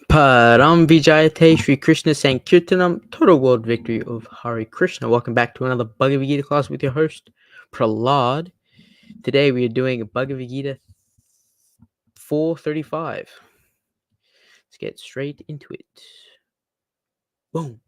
Param Vijayate Śrī Kṛṣṇa Sankirtanam, total world victory of Hare Krishna. Welcome back to another Bhagavad-gītā class with your host, Prahlad. Today we are doing Bhagavad-gītā 435. Let's get straight into it. Boom.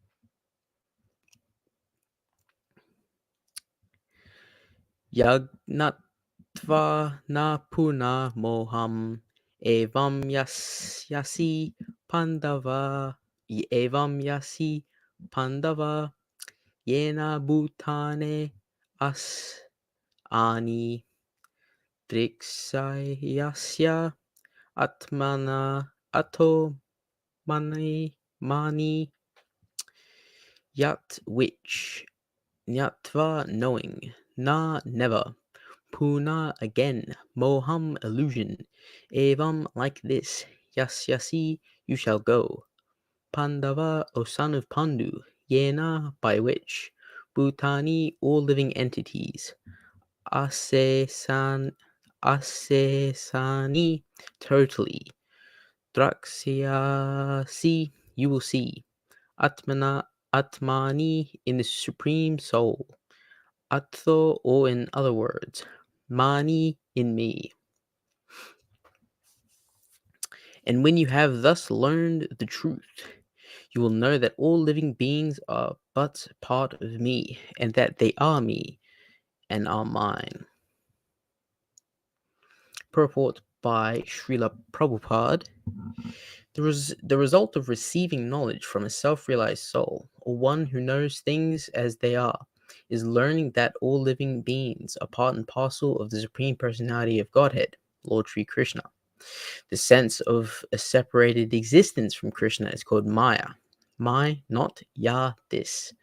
Jñātvā na punar moham, evaṁ yāsyasi pāṇḍava, evaṁ pāṇḍava, yena bhūtāny aśeṣāṇi, drakṣyasy atho yat which, jñātvā knowing, na never, punar again, moham illusion, evam like this, yāsyasi you shall go, Pāṇḍava O son of Pāṇḍu, yena by which, bhūtāni all living entities, aśesāṇi totally, drakṣyasy you will see, ātmany in the supreme soul, atho or in other words, mayi in me. And when you have thus learned the truth, you will know that all living beings are but part of me, and that they are me and are mine. Purport by Srila Prabhupada. The result of receiving knowledge from a self-realized soul, or one who knows things as they are, is learning that all living beings are part and parcel of the Supreme Personality of Godhead, Lord Śrī Kṛṣṇa. The sense of a separated existence from Krishna is called māyā. My, not ya, this.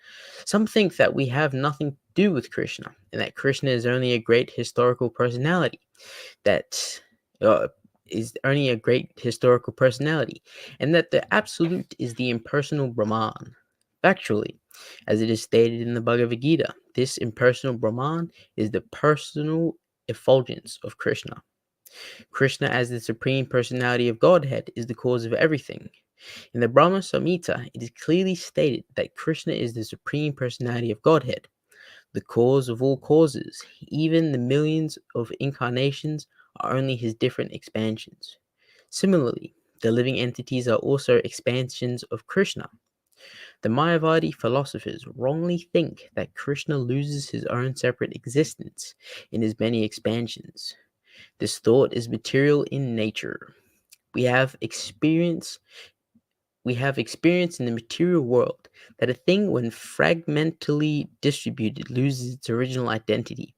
Some think that we have nothing to do with Krishna, and that Krishna is only a great historical personality, and that the Absolute is the impersonal Brahman. Factually, as it is stated in the Bhagavad-gītā, this impersonal Brahman is the personal effulgence of Krishna. Krishna, as the Supreme Personality of Godhead, is the cause of everything. In the Brahma-saṁhitā, it is clearly stated that Krishna is the Supreme Personality of Godhead, the cause of all causes. Even the millions of incarnations are only his different expansions. Similarly, the living entities are also expansions of Krishna. The Mayavadi philosophers wrongly think that Krishna loses his own separate existence in his many expansions. This thought is material in nature. We have experience in the material world that a thing, when fragmentally distributed, loses its original identity.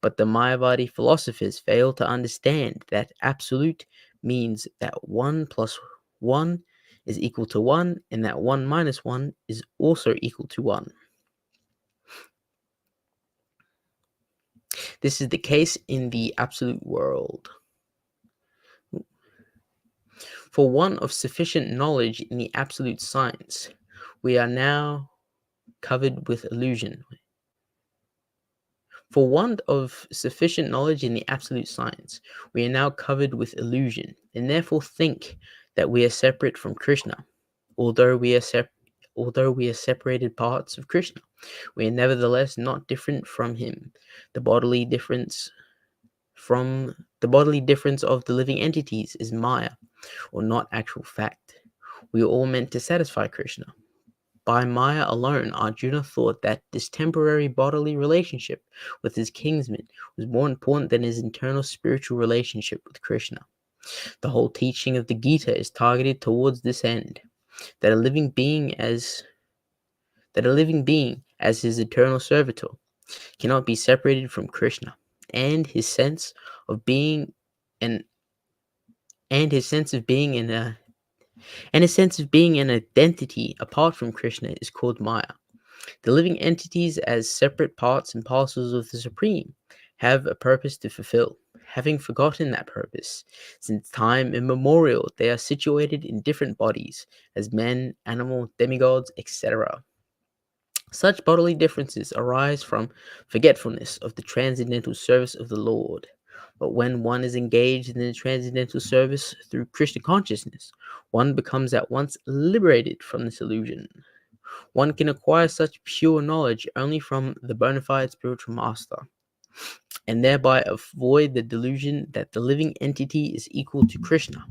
But the Mayavadi philosophers fail to understand that Absolute means that 1 plus 1 is equal to 1, and that 1 minus 1 is also equal to 1. This is the case in the Absolute world. For want of sufficient knowledge in the Absolute science, we are now covered with illusion. For want of sufficient knowledge in the Absolute science, we are now covered with illusion, and therefore think that we are separate from Krishna. Although we are separated parts of Krishna, we are nevertheless not different from him. The bodily difference of the living entities is māyā, or not actual fact. We are all meant to satisfy Krishna. By māyā alone, Arjuna thought that this temporary bodily relationship with his kinsman was more important than his internal spiritual relationship with Krishna. The whole teaching of the Gita is targeted towards this end, that a living being as his eternal servitor cannot be separated from Krishna, and his sense of being an identity apart from Krishna is called māyā. The living entities, as separate parts and parcels of the Supreme, have a purpose to fulfill. Having forgotten that purpose, since time immemorial, they are situated in different bodies, as men, animal, demigods, etc. Such bodily differences arise from forgetfulness of the transcendental service of the Lord. But when one is engaged in the transcendental service through Krishna consciousness, one becomes at once liberated from this illusion. One can acquire such pure knowledge only from the bona fide spiritual master, and thereby avoid the delusion that the living entity is equal to Krishna.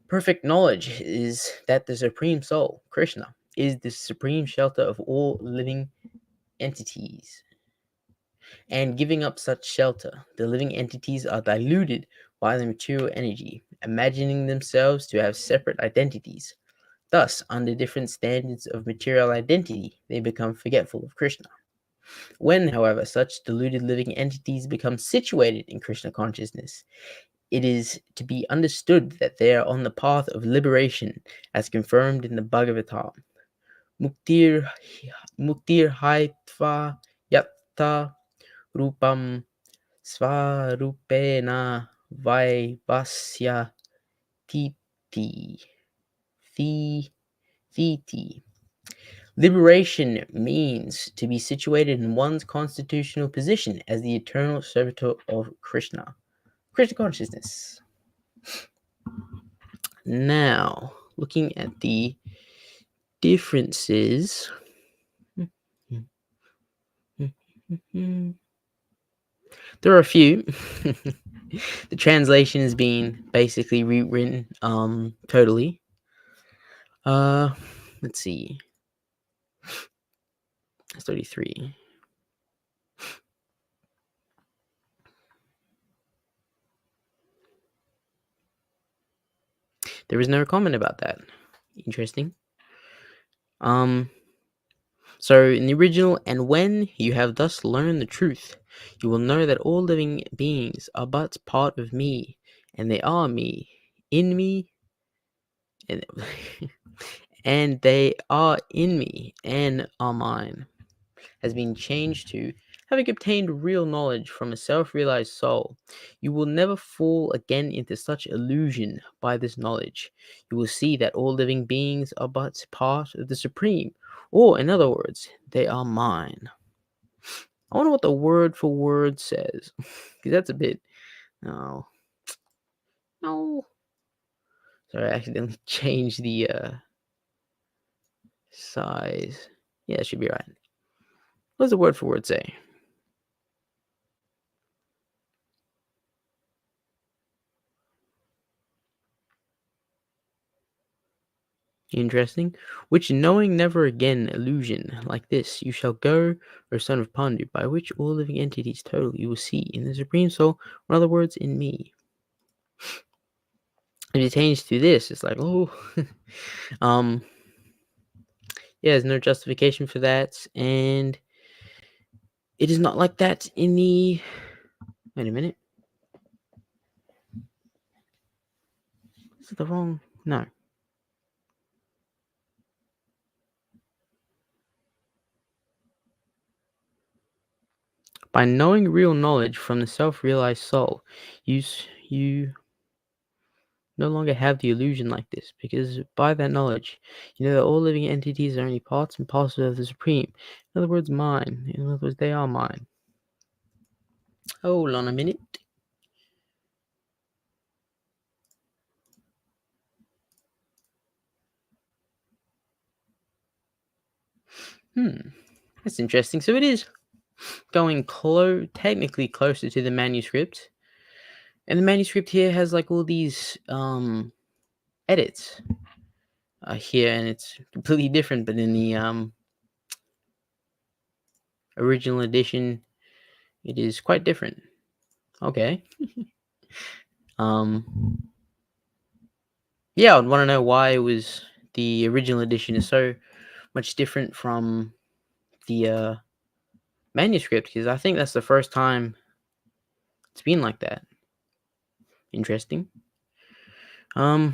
Perfect knowledge is that the Supreme Soul, Krishna, is the supreme shelter of all living entities. And giving up such shelter, the living entities are diluted by the material energy, imagining themselves to have separate identities. Thus, under different standards of material identity, they become forgetful of Krishna. When, however, such deluded living entities become situated in Krishna consciousness, it is to be understood that they are on the path of liberation, as confirmed in the Bhagavad-gītā. Muktir haitva yatta rupam svarupena vaivasya titi. Liberation means to be situated in one's constitutional position as the eternal servitor of Krishna consciousness. Now, looking at the differences. There are a few. The translation is being basically rewritten totally. Let's see. 33. There is no comment about that. Interesting. So in the original, and when you have thus learned the truth, you will know that all living beings are but part of me, and they are me, in me, and, and they are in me, and are mine, has been changed to, having obtained real knowledge from a self-realized soul, you will never fall again into such illusion. By this knowledge, you will see that all living beings are but part of the Supreme, or in other words, they are mine. I wonder what the word for word says, because that's a bit, no, sorry, I accidentally changed the size. Yeah, that should be right. What does the word for word say? Interesting. Which knowing never again illusion like this you shall go, O son of Pāṇḍu, by which all living entities total you will see in the Supreme Soul, or in other words, in me. If it changes to this, it's like, oh, yeah, there's no justification for that, and it is not like that in the. Wait a minute. Is it the wrong? No. By knowing real knowledge from the self-realized soul, you no longer have the illusion like this, because by that knowledge, you know that all living entities are only parts and parcels of the Supreme. In other words, mine. In other words, they are mine. Hold on a minute. That's interesting. So it is going technically closer to the manuscript. And the manuscript here has like all these edits here, and it's completely different, but in the original edition, it is quite different. Okay. Yeah, I'd want to know why the original edition is so much different from the manuscript, because I think that's the first time it's been like that. Interesting. Does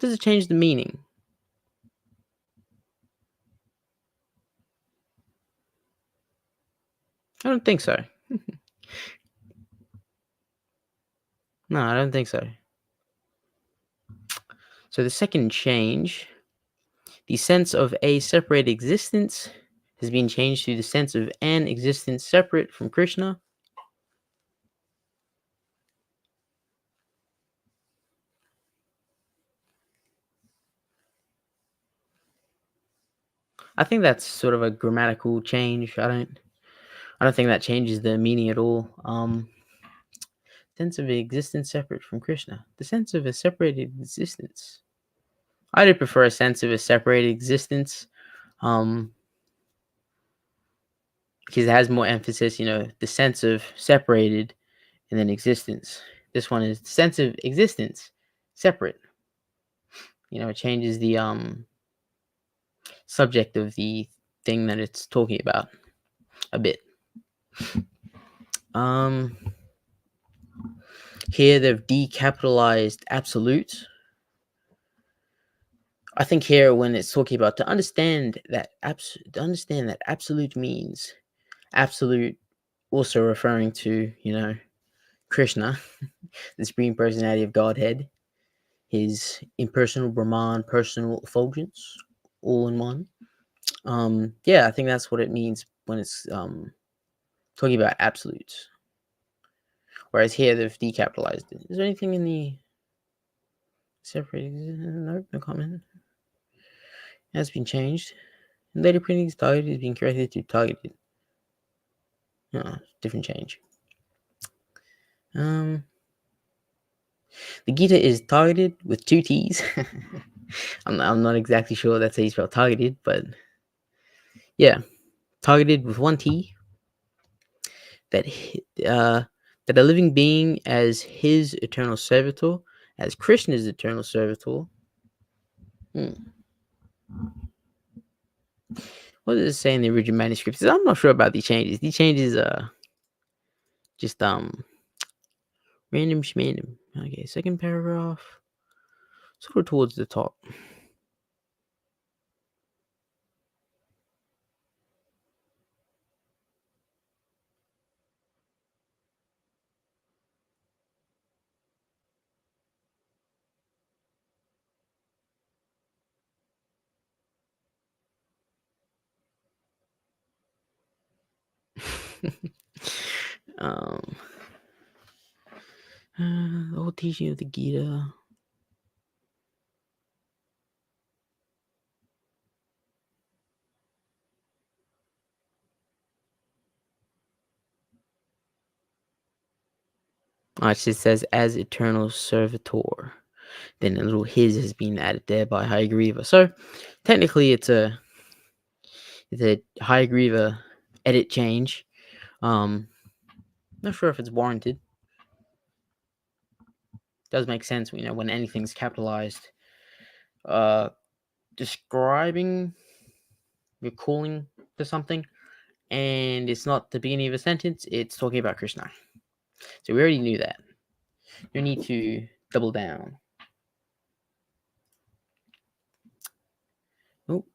it change the meaning? I don't think so. No, I don't think so. So the second change, the sense of a separate existence has been changed to the sense of an existence separate from Krishna. I think that's sort of a grammatical change. I don't think that changes the meaning at all. Sense of existence separate from Krishna. The sense of a separated existence. I do prefer a sense of a separated existence, because it has more emphasis. The sense of separated and then existence. This one is the sense of existence separate. It changes the subject of the thing that it's talking about a bit. Here they've decapitalized absolute. I think here when it's talking about to understand that absolute means absolute, also referring to Krishna, the Supreme Personality of Godhead, his impersonal Brahman, personal effulgence, all in one. I think that's what it means when it's talking about absolutes. Whereas here they've decapitalized it. Is there anything in the separate? Nope, no comment. It has been changed. In later printings, targeted is being corrected to targeted. Different change. The Gita is targeted with 2 T's. I'm not exactly sure that's how you spell targeted, but yeah, targeted with 1 T. That a living being as his eternal servitor, as Krishna's eternal servitor. What does it say in the original manuscripts? I'm not sure about these changes. These changes just random schmandom. Okay, second paragraph. Sort of towards the top. The whole teaching of the Gita. It just says as eternal servitor. Then a little his has been added there by Hayagriva. So technically it's a Hayagriva edit change. Not sure if it's warranted. Does make sense, when anything's capitalized. Describing, you're calling to something, and it's not the beginning of a sentence, it's talking about Krishna. So we already knew that. You need to double down. Oh,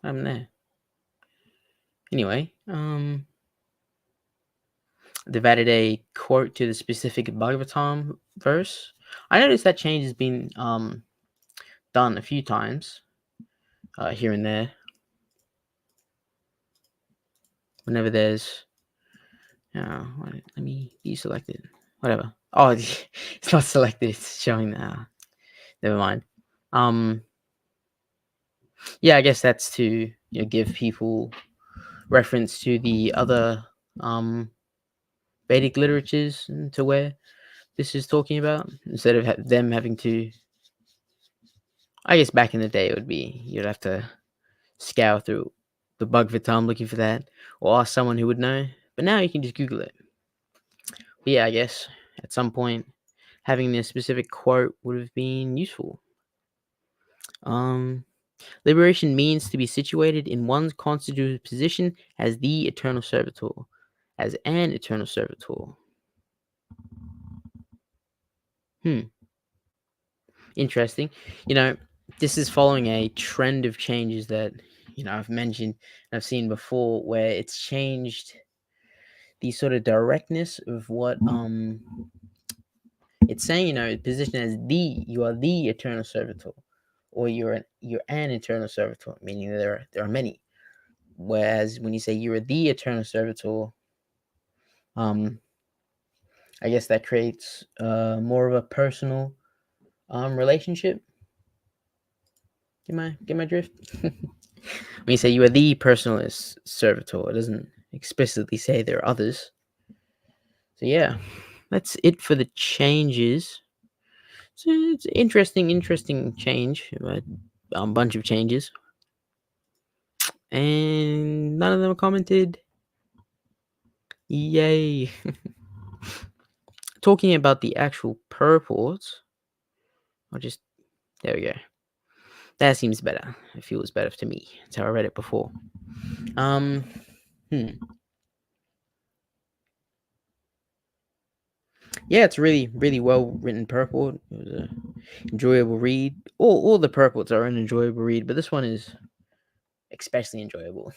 I'm there. Anyway, they've added a quote to the specific Bhagavatam verse. I noticed that change has been done a few times here and there. Whenever there's, let me deselect it. Whatever. Oh, it's not selected. It's showing that. Never mind. I guess that's to give people reference to the other Vedic literatures to where this is talking about, instead of them having to. I guess back in the day it would be you'd have to scour through the Bhagavatam looking for that, or ask someone who would know. But now you can just Google it. But I guess at some point having this specific quote would have been useful. Liberation means to be situated in one's constituted position as the eternal servitor, as an eternal servitor. Interesting. This is following a trend of changes that I've mentioned and I've seen before, where it's changed the sort of directness of what it's saying. Position as you are the eternal servitor, or you're an eternal servitor, meaning there are many. Whereas when you say you're the eternal servitor, I guess that creates more of a personal relationship. Get my drift? When you say you are the personalist servitor, it doesn't explicitly say there are others. So yeah, that's it for the changes. So it's interesting change, a bunch of changes, and none of them are commented. Yay! Talking about the actual purport, I'll just there we go. That seems better. It feels better to me. That's how I read it before. Yeah, it's really well written purport. It was a enjoyable read. All the purports are an enjoyable read, but this one is especially enjoyable.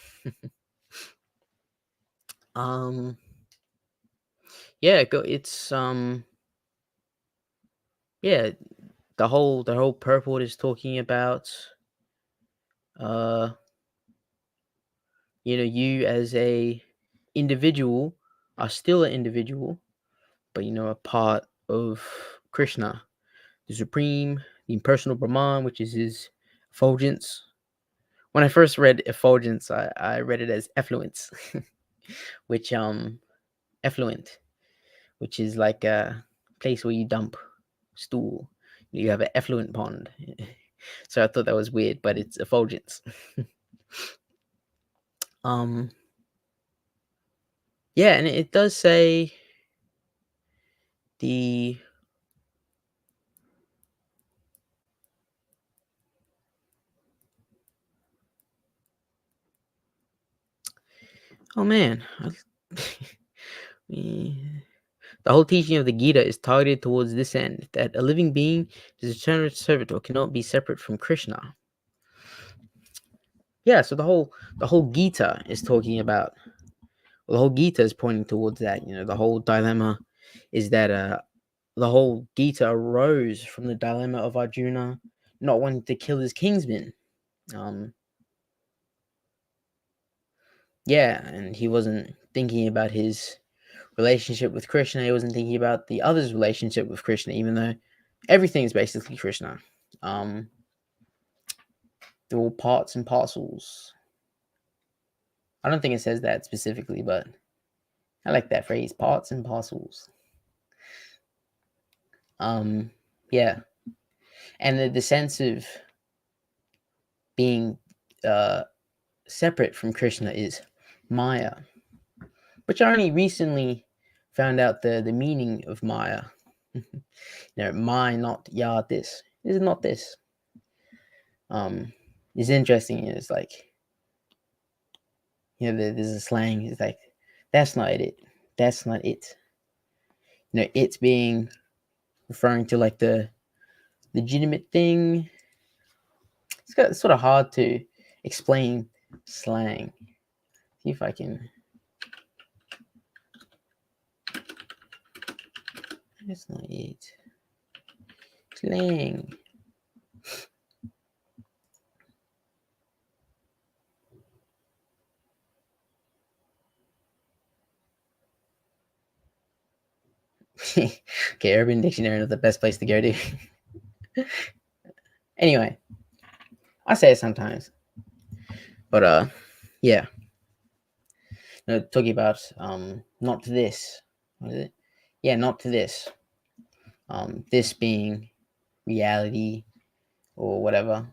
Yeah, it's yeah, the whole purport is talking about you as a individual are still an individual, but a part of Krishna, the Supreme, the impersonal Brahman, which is his effulgence. When I first read effulgence, I read it as effluence, which effluent, which is like a place where you dump stool. You have an effluent pond. So I thought that was weird, but it's effulgence. Yeah, and it does say the oh man. The whole teaching of the Gita is targeted towards this end, that a living being, his eternal servitor, cannot be separate from Krishna. Yeah, so the whole Gita is talking about, the whole Gita is pointing towards that. The whole dilemma is that the whole Gita arose from the dilemma of Arjuna not wanting to kill his kinsman. Yeah, and he wasn't thinking about his relationship with Krishna. He wasn't thinking about the other's relationship with Krishna, even though everything is basically Krishna. They're all parts and parcels. I don't think it says that specifically, but I like that phrase, parts and parcels. Yeah. And the sense of being separate from Krishna is Maya, which I only recently found out the meaning of Maya. My, not ya, this. This is not this. It's interesting. It's like, there's a slang. It's like, that's not it. That's not it. It being referring to like the legitimate thing. It's sort of hard to explain slang. See if I can. That's not it. Slang. Okay, Urban Dictionary is the best place to go to. Anyway, I say it sometimes, but yeah. Talking about not to this. What is it? Yeah, not to this. This being reality or whatever.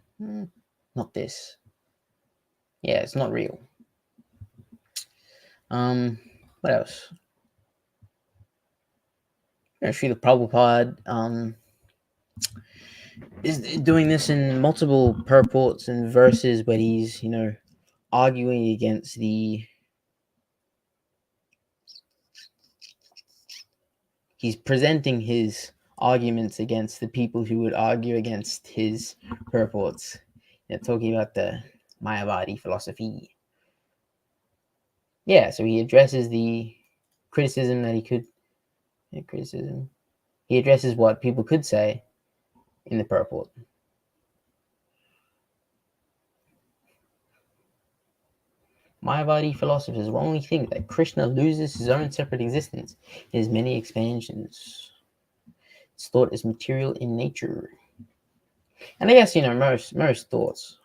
Not this. Yeah, it's not real. What else? Śrī Prabhupada is doing this in multiple purports and verses, but he's arguing against he's presenting his arguments against the people who would argue against his purports. Talking about the Mayavadi philosophy. Yeah, so he addresses the criticism that he could. Criticism. He addresses what people could say in the purport. Mayavadi philosophers wrongly think that Krishna loses his own separate existence in his many expansions. It's thought is material in nature. And I guess, most thoughts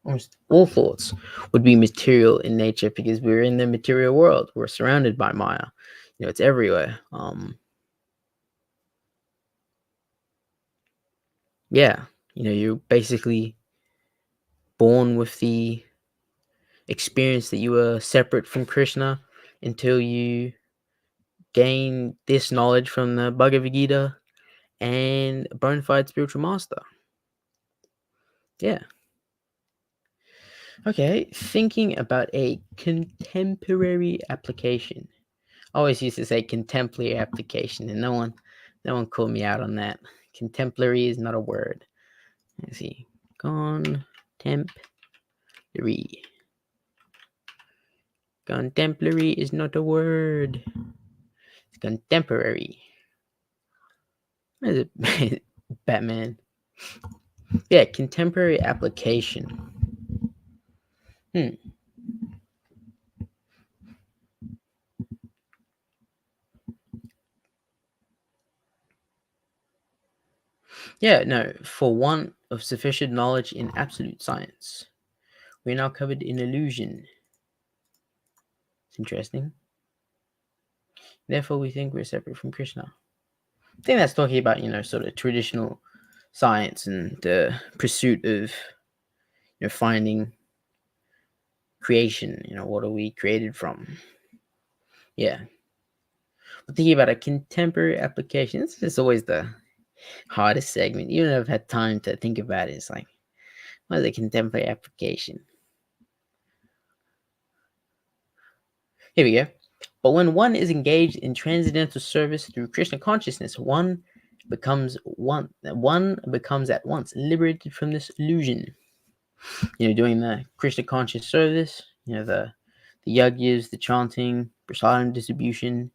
almost all thoughts would be material in nature because we're in the material world. We're surrounded by Maya. It's everywhere. You're basically born with the experience that you were separate from Krishna until you gain this knowledge from the Bhagavad-gītā and a bona fide spiritual master. Yeah. Okay, thinking about a contemporary application. I always used to say contemporary application, and no one called me out on that. Contemporary is not a word. Let's see. Contemporary. Contemporary is not a word. It's contemporary. What is it? Batman. Yeah, contemporary application. Yeah, no, for want of sufficient knowledge in absolute science, we're now covered in illusion. It's interesting. Therefore, we think we're separate from Krishna. I think that's talking about, sort of traditional science and the pursuit of, finding creation. What are we created from? Yeah. But thinking about a contemporary application, this is always the hardest segment. Even if I've had time to think about it, it's like, what is a contemporary application? Here we go. But when one is engaged in transcendental service through Krishna consciousness, one becomes at once liberated from this illusion. Doing the Krishna conscious service, the yagyas, the chanting, prasadam distribution,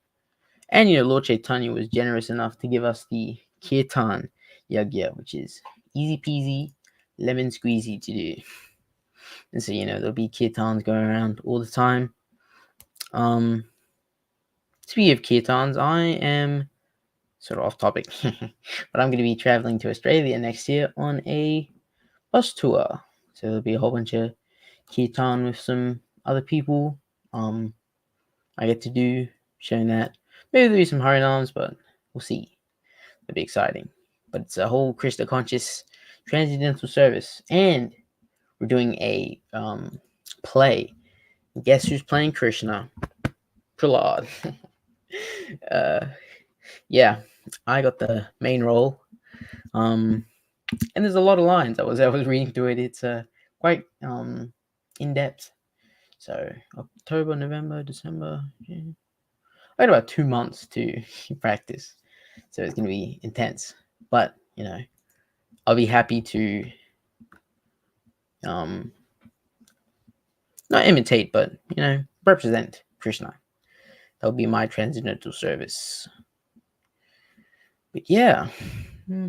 and Lord Chaitanya was generous enough to give us the kirtan yagya, which is easy peasy, lemon squeezy to do. And so there'll be kirtans going around all the time. Speaking of kirtans, I am sort of off topic, but I'm going to be traveling to Australia next year on a bus tour. So there'll be a whole bunch of kirtan with some other people. I get to do showing that. Maybe there'll be some harinams, but we'll see. It'll be exciting. But it's a whole Krishna conscious transcendental service, and we're doing a play. Guess who's playing Krishna? Prahlad. Yeah, I got the main role. And there's a lot of lines. I was reading through it. It's quite in depth. So October, November, December. Yeah. I had about 2 months to practice, so it's gonna be intense. But I'll be happy to not imitate, but represent Krishna. That'll be my transcendental service. But yeah. Yeah,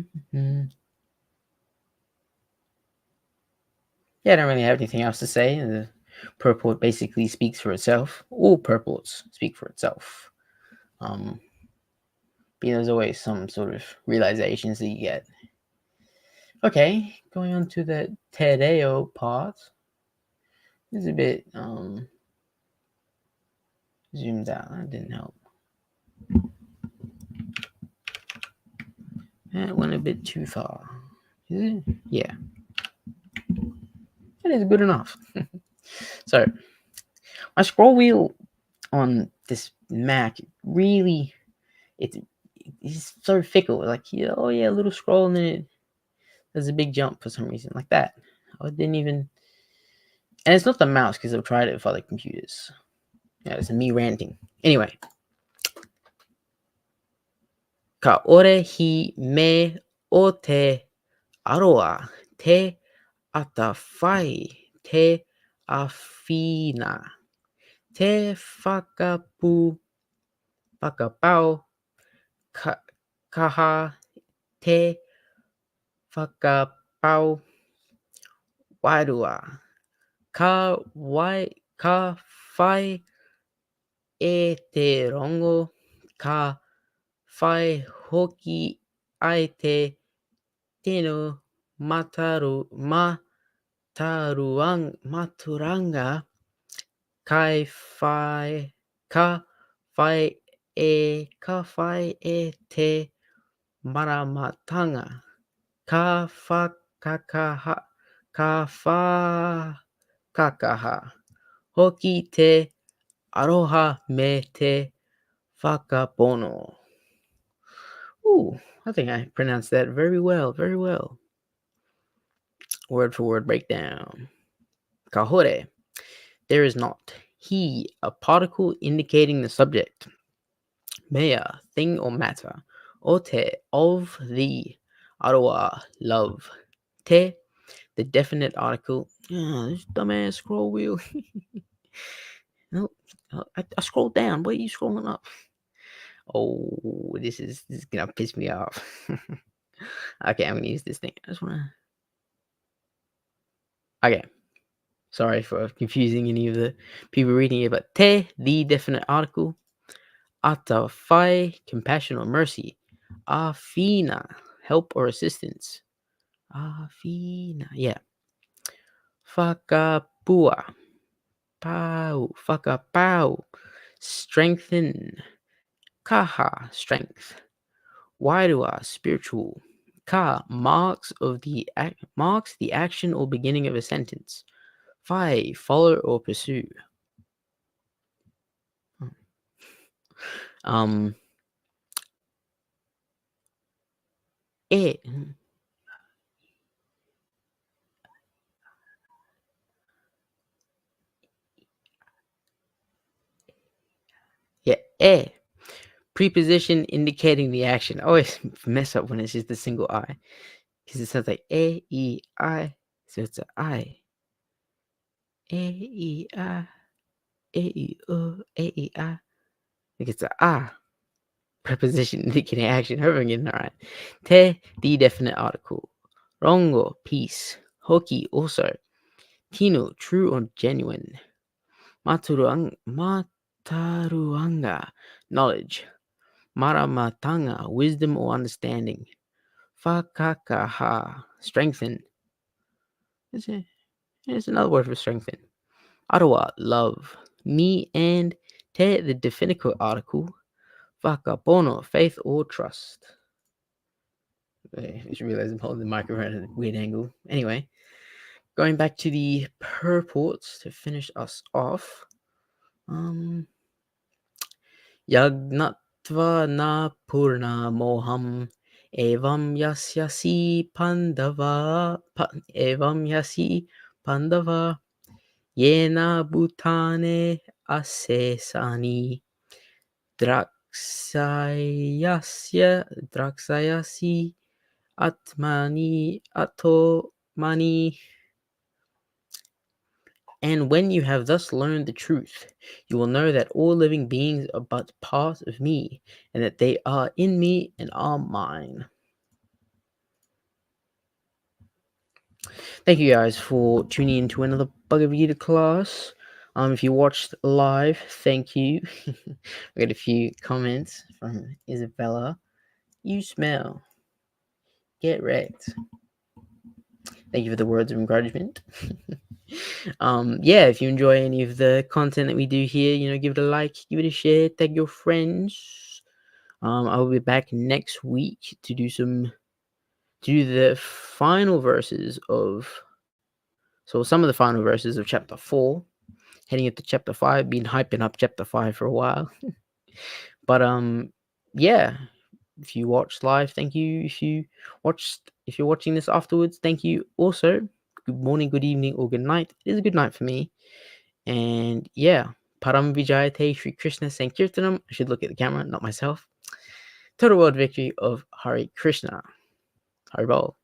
I don't really have anything else to say. The purport basically speaks for itself. All purports speak for itself. But there's always some sort of realizations that you get. Okay, going on to the Tadeo part. It's a bit zoomed out. That didn't help. That went a bit too far. Is it? Yeah. That is good enough. So, my scroll wheel on this Mac really, it's so fickle. Like, oh yeah, a little scroll and then there's a big jump for some reason, like that. I didn't even, and it's not the mouse because I've tried it with other computers. It's me ranting. Anyway. Ka ore hi me o te aroa te atawhai te awhina te whakapau kaha te whakapau wairua ka whai e te rongo ka whai hoki ai te tino mataru maturanga kai fai ka fai e te maramatanga ka fa kakaha ka fa kakaha hoki te aroha me te whakapono. Ooh, I think I pronounced that very well, very well. Word for word breakdown. Kahore, there is not. He, a particle indicating the subject. Māyā, thing or matter. Ote, of the. Aroa, love. Te, the definite article. This dumbass scroll wheel. No, I scrolled down. Why are you scrolling up? Oh, this is gonna piss me off. Okay, I'm gonna use this thing. I just wanna. Okay, sorry for confusing any of the people reading it, but te, the definite article. Atho, compassion or mercy. Afina, help or assistance. Afina, yeah. Whakapua, whakapau, strengthen. Kaha, strength. Wairua, spiritual. Ka, marks the action or beginning of a sentence. Fai, follow or pursue. E. Yeah, preposition indicating the action. I always mess up when it's just a single I, because it sounds like I, so it's a I. I, I. Like it's a preposition indicating action. However, I'm getting it right. Te, the definite article. Rongo, peace. Hoki, also. Tino, true or genuine. Mataruanga, knowledge. Maramatanga, wisdom or understanding. Fakakaha, strengthen. It's another word for strengthen. Arawa, love. Me and te, the definitive article. Whakapono, faith or trust. I just realized I'm holding the microphone at a weird angle. Anyway, going back to the purports to finish us off. Jñātvā na purna moham evam yāsyasi pāṇḍava yena bhūtāny aśeṣāṇi drakṣyasy ātmany atho mani. And when you have thus learned the truth, you will know that all living beings are but part of me, and that they are in me and are mine. Thank you guys for tuning in to another Bhagavad-gītā class. If you watched live, thank you. We got a few comments from Isabella. You smell. Get wrecked. Thank you for the words of encouragement. If you enjoy any of the content that we do here, give it a like, give it a share, tag your friends. I will be back next week to do the final verses of some of the final verses of chapter 4, heading into chapter 5. Been hyping up chapter 5 for a while. But if you watched live, thank you. If you're watching this afterwards, thank you also. Good morning, good evening, or good night. It is a good night for me. And Param Vijayate Śrī Kṛṣṇa Sankirtanam. I should look at the camera, not myself. Total world victory of Śrī Kṛṣṇa. Haribol.